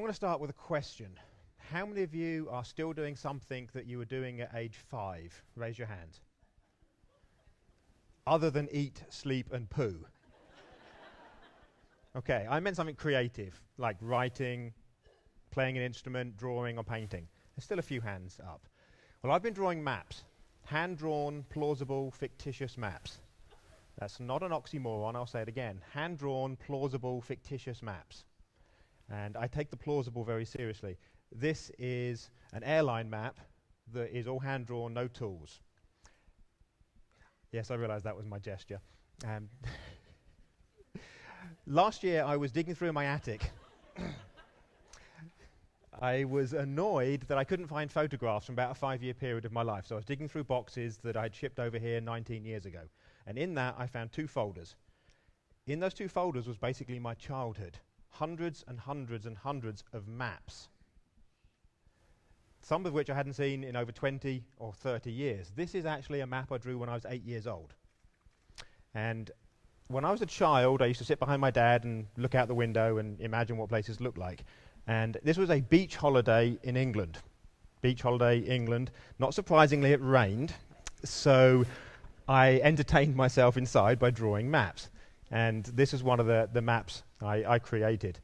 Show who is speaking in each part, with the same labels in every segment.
Speaker 1: I'm going to start with a question. How many of you are still doing something that you were doing at age 5? Raise your hand. Other than eat, sleep, and poo. Okay, I meant something creative, like writing, playing an instrument, drawing, or painting. There's still a few hands up. Well, I've been drawing maps. Hand-drawn, plausible, fictitious maps. That's not an oxymoron, I'll say it again. Hand-drawn, plausible, fictitious maps. And I take the plausible very seriously. This is an airline map that is all hand-drawn, no tools. Yes, I realized that was my gesture. Last year, I was digging through my attic. I was annoyed that I couldn't find photographs from about a 5-year period of my life. So I was digging through boxes that I'd shipped over here 19 years ago. And in that, I found 2 folders. In those 2 folders was basically my childhood. Hundreds and hundreds and hundreds of maps. Some of which I hadn't seen in over 20 or 30 years. This is actually a map I drew when I was 8 years old. And when I was a child, I used to sit behind my dad and look out the window and imagine what places looked like. And this was a beach holiday in England. Beach holiday, England. Not surprisingly, it rained. So I entertained myself inside by drawing maps. And this is one of the maps I created.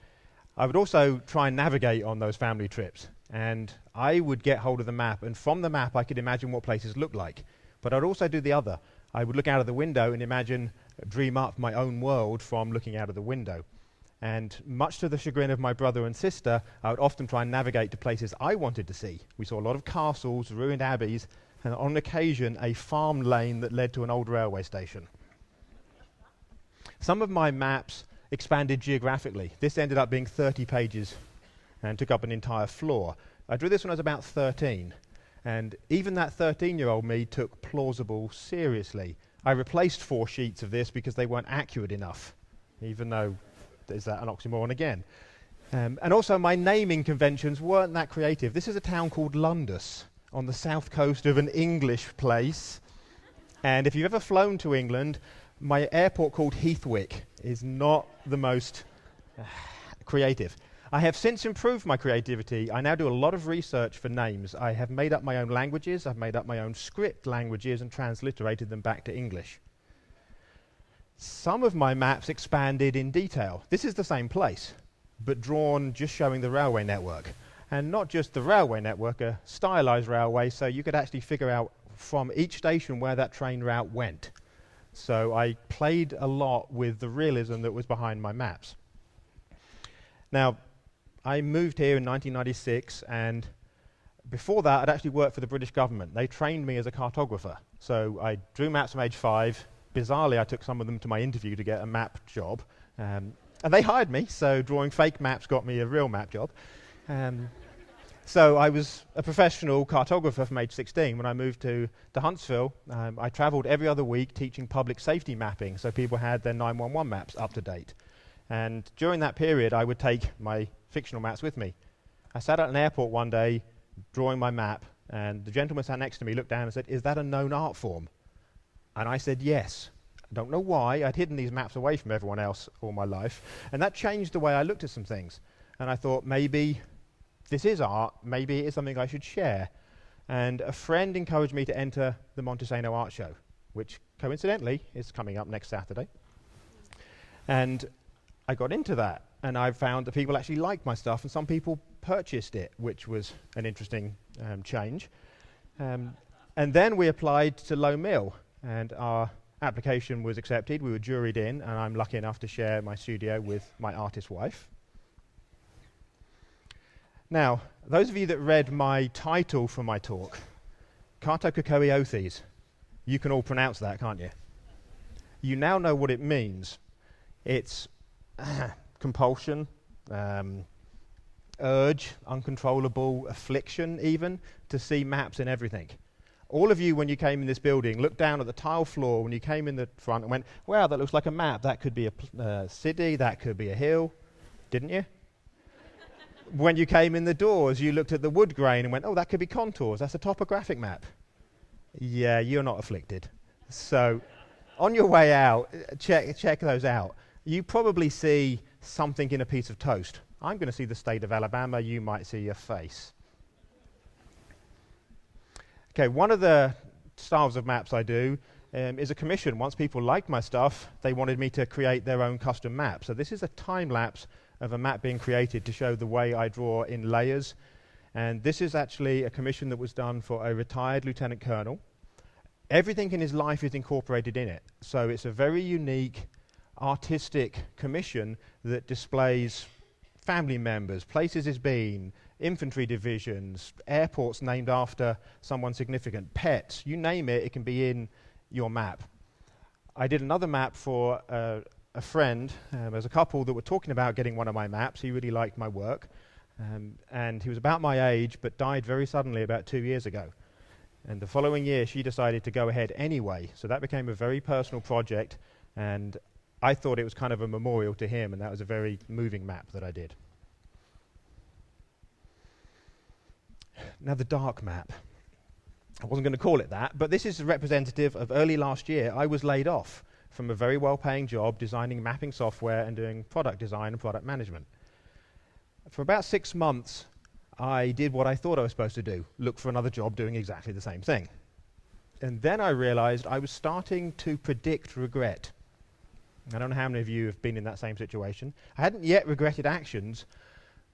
Speaker 1: I would also try and navigate on those family trips. And I would get hold of the map, and from the map I could imagine what places looked like. But I'd also do the other. I would look out of the window and imagine, dream up my own world from looking out of the window. And much to the chagrin of my brother and sister, I would often try and navigate to places I wanted to see. We saw a lot of castles, ruined abbeys, and on occasion a farm lane that led to an old railway station. Some of my maps expanded geographically. This ended up being 30 pages and took up an entire floor. I drew this when I was about 13, and even that 13-year-old me took plausible seriously. I replaced 4 sheets of this because they weren't accurate enough, even though is that an oxymoron again. And also my naming conventions weren't that creative. This is a town called Londus on the south coast of an English place. And if you've ever flown to England, my airport called Heathwick is not the most creative. I have since improved my creativity. I now do a lot of research for names. I have made up my own languages. I've made up my own script languages and transliterated them back to English. Some of my maps expanded in detail. This is the same place, but drawn just showing the railway network. And not just the railway network, a stylized railway, so you could actually figure out from each station where that train route went. So I played a lot with the realism that was behind my maps. Now, I moved here in 1996, and before that, I'd actually worked for the British government. They trained me as a cartographer. So I drew maps from age 5. Bizarrely, I took some of them to my interview to get a map job. And they hired me, so drawing fake maps got me a real map job. So I was a professional cartographer from age 16. When I moved to Huntsville, I traveled every other week teaching public safety mapping, so people had their 911 maps up to date. And during that period, I would take my fictional maps with me. I sat at an airport one day, drawing my map, and the gentleman sat next to me looked down and said, "Is that a known art form?" And I said, "Yes." I don't know why. I'd hidden these maps away from everyone else all my life, and that changed the way I looked at some things. And I thought, maybe this is art, maybe it is something I should share. And a friend encouraged me to enter the Montesano Art Show, which coincidentally is coming up next Saturday. And I got into that, and I found that people actually liked my stuff, and some people purchased it, which was an interesting change. And then we applied to Low Mill, and our application was accepted. We were juried in, and I'm lucky enough to share my studio with my artist wife. Now, those of you that read my title for my talk, Cartacacoethes, you can all pronounce that, can't you? You now know what it means. It's compulsion, urge, uncontrollable affliction even, to see maps in everything. All of you, when you came in this building, looked down at the tile floor when you came in the front and went, "Wow, that looks like a map. That could be a city, that could be a hill." Didn't you? When you came in the doors, you looked at the wood grain and went, "Oh, that could be contours. That's a topographic map." Yeah, you're not afflicted. So on your way out, check those out. You probably see something in a piece of toast. I'm going to see the state of Alabama, you might see a face. Okay, one of the styles of maps I do is a commission. Once people liked my stuff, they wanted me to create their own custom map. So this is a time lapse of a map being created to show the way I draw in layers. And this is actually a commission that was done for a retired lieutenant colonel. Everything in his life is incorporated in it. So it's a very unique, artistic commission that displays family members, places he's been, infantry divisions, airports named after someone significant, pets, you name it, it can be in your map. I did another map for a friend. There's a couple that were talking about getting one of my maps. He really liked my work. And he was about my age, but died very suddenly about 2 years ago. And the following year, she decided to go ahead anyway. So that became a very personal project. And I thought it was kind of a memorial to him, and that was a very moving map that I did. Now the dark map. I wasn't going to call it that, but this is representative of early last year. I was laid off from a very well-paying job designing mapping software and doing product design and product management. For about 6 months, I did what I thought I was supposed to do, look for another job doing exactly the same thing. And then I realized I was starting to predict regret. I don't know how many of you have been in that same situation. I hadn't yet regretted actions,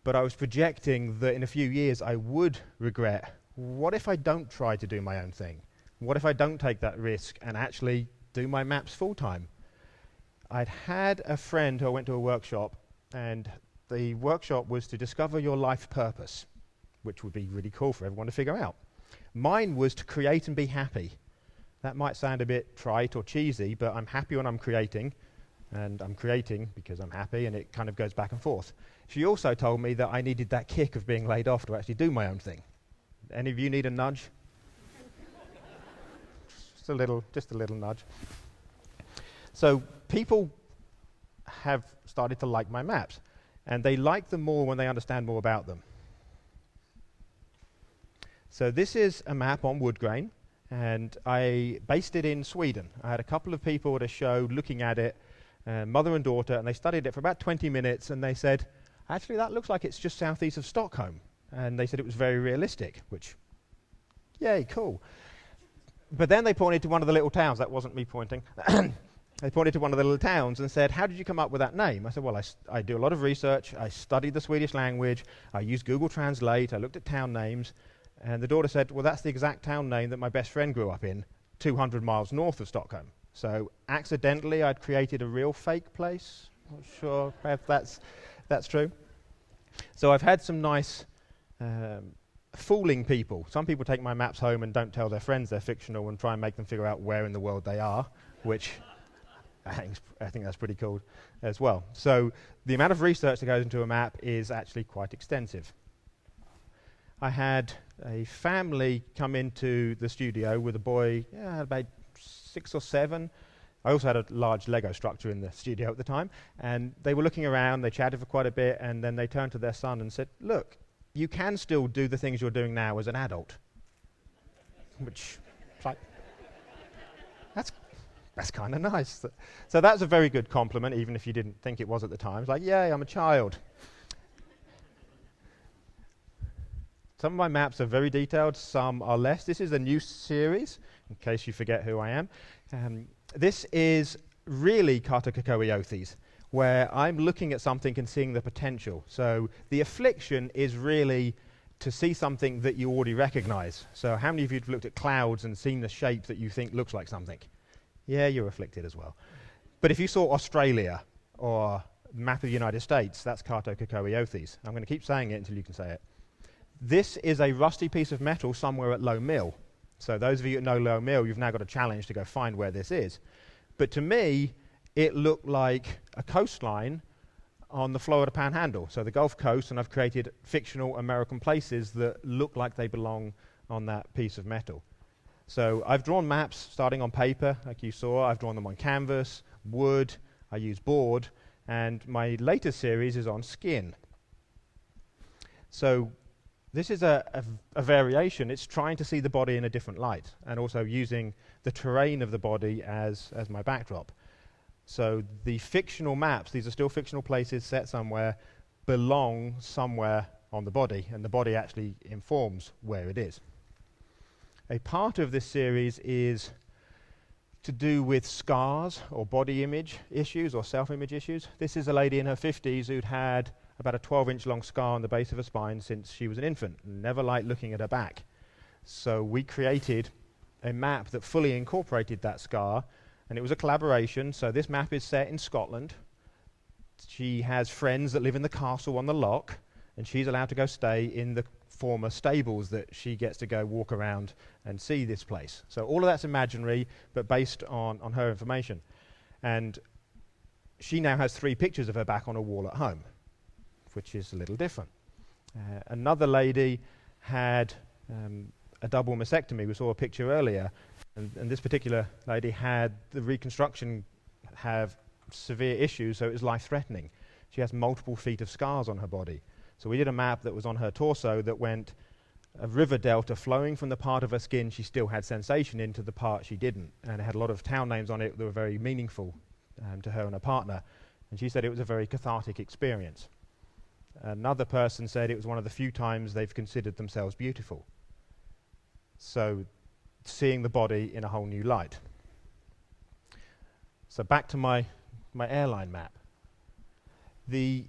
Speaker 1: but I was projecting that in a few years I would regret. What if I don't try to do my own thing? What if I don't take that risk and actually do my maps full-time? I'd had a friend who I went to a workshop, and the workshop was to discover your life purpose, which would be really cool for everyone to figure out. Mine was to create and be happy. That might sound a bit trite or cheesy, but I'm happy when I'm creating, and I'm creating because I'm happy, and it kind of goes back and forth. She also told me that I needed that kick of being laid off to actually do my own thing. Any of you need a nudge? just a little nudge. So people have started to like my maps, and they like them more when they understand more about them. So this is a map on wood grain, and I based it in Sweden. I had a couple of people at a show looking at it, mother and daughter, and they studied it for about 20 minutes, and they said, actually, that looks like it's just southeast of Stockholm. And they said it was very realistic, which, yay, cool. But then they pointed to one of the little towns. That wasn't me pointing. They pointed to one of the little towns and said, how did you come up with that name? I said, well, I do a lot of research. I studied the Swedish language. I used Google Translate. I looked at town names. And the daughter said, well, that's the exact town name that my best friend grew up in, 200 miles north of Stockholm. So accidentally, I'd created a real fake place. Not sure if that's true. So I've had some nice fooling people. Some people take my maps home and don't tell their friends they're fictional and try and make them figure out where in the world they are, which I think that's pretty cool as well. So the amount of research that goes into a map is actually quite extensive. I had a family come into the studio with a boy, about 6 or 7. I also had a large Lego structure in the studio at the time, and they were looking around, they chatted for quite a bit, and then they turned to their son and said, look, you can still do the things you're doing now as an adult. Which, like, that's kind of nice. So that's a very good compliment, even if you didn't think it was at the time. It's like, yay, I'm a child. Some of my maps are very detailed, some are less. This is a new series, in case you forget who I am. This is really Cartacacoethes, where I'm looking at something and seeing the potential. So the affliction is really to see something that you already recognize. So how many of you have looked at clouds and seen the shape that you think looks like something? Yeah, you're afflicted as well. But if you saw Australia or map of the United States, that's Cartacacoethes. I'm going to keep saying it until you can say it. This is a rusty piece of metal somewhere at Low Mill. So those of you that know Low Mill, you've now got a challenge to go find where this is. But to me, it looked like a coastline on the Florida Panhandle, so the Gulf Coast, and I've created fictional American places that look like they belong on that piece of metal. So I've drawn maps starting on paper, like you saw. I've drawn them on canvas, wood, I use board, and my latest series is on skin. So this is a variation. It's trying to see the body in a different light, and also using the terrain of the body as my backdrop. So the fictional maps, these are still fictional places set somewhere, belong somewhere on the body, and the body actually informs where it is. A part of this series is to do with scars or body image issues or self-image issues. This is a lady in her 50s who'd had about a 12-inch long scar on the base of her spine since she was an infant, never liked looking at her back. So we created a map that fully incorporated that scar, and it was a collaboration. So this map is set in Scotland. She has friends that live in the castle on the loch, and she's allowed to go stay in the former stables that she gets to go walk around and see this place. So all of that's imaginary, but based on her information. And she now has 3 pictures of her back on a wall at home, which is a little different. Another lady had a double mastectomy. We saw a picture earlier, and this particular lady had the reconstruction have severe issues, so it was life-threatening. She has multiple feet of scars on her body. So we did a map that was on her torso that went a river delta flowing from the part of her skin she still had sensation into the part she didn't, and it had a lot of town names on it that were very meaningful to her and her partner, and she said it was a very cathartic experience. Another person said it was one of the few times they've considered themselves beautiful. So seeing the body in a whole new light. So back to my airline map. The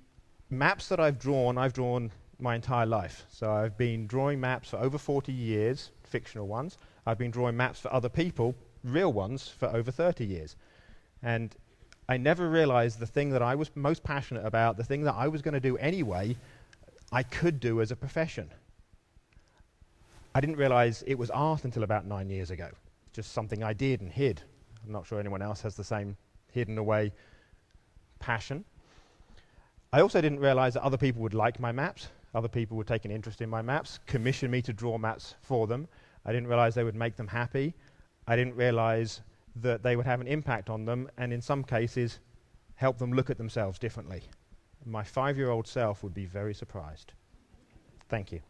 Speaker 1: maps that I've drawn my entire life. So I've been drawing maps for over 40 years, fictional ones. I've been drawing maps for other people, real ones, for over 30 years. And I never realized the thing that I was most passionate about, the thing that I was going to do anyway, I could do as a profession. I didn't realize it was art until about 9 years ago. Just something I did and hid. I'm not sure anyone else has the same hidden away passion. I also didn't realize that other people would like my maps. Other people would take an interest in my maps, commission me to draw maps for them. I didn't realize they would make them happy. I didn't realize that they would have an impact on them, and in some cases, help them look at themselves differently. My 5-year-old self would be very surprised. Thank you.